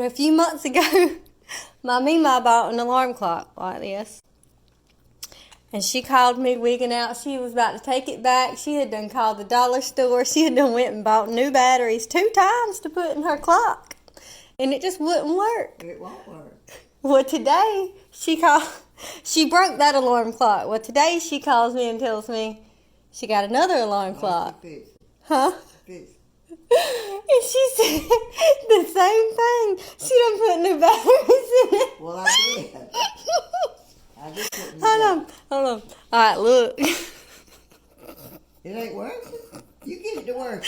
A few months ago, my Mima bought an alarm clock like this. And she called me wigging out. She was about to take it back. She had done called the dollar store. She had done went and bought new batteries 2 times to put in her clock. And it just wouldn't work. It won't work. Well, today, she broke that alarm clock. Well, today she calls me and tells me she got another alarm clock. Huh? And she said the same thing. She done put new batteries in it. Well, I did. I just put new Hold on. All right, look. It ain't working. You get it to work.